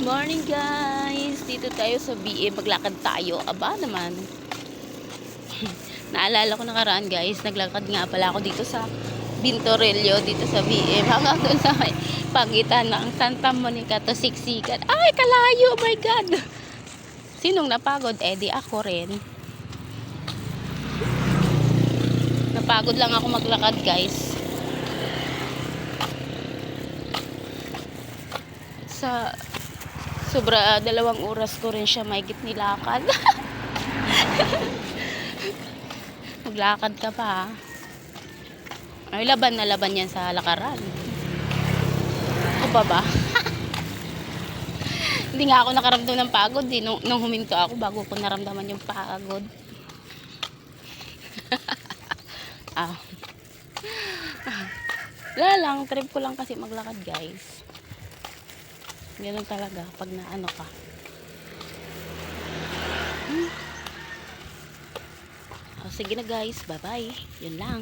Morning guys! Dito tayo sa BM. Maglakad tayo. Aba naman. Naalala ko nakaraan guys. Naglakad nga pala ako dito sa Bintorello. Dito sa BM. Hanggang doon sa may pagitan ng Santa Monica to Siksikan. Ay kalayo! Oh my God! Sinong napagod? Eh di ako rin. Napagod lang ako maglakad guys. Sa sobra 2 oras ko rin siya mahigit nilakad. Maglakad ka pa ha? Ay laban na laban yan sa lakaran. O pa ba? Hindi nga ako nakaramdam ng pagod eh. Nung huminto ako bago ko naramdaman yung pagod. Ah. Wala lang, trip ko lang kasi maglakad guys. Ganun talaga pag naano ka. Oh, sige na guys, bye bye. Yun lang.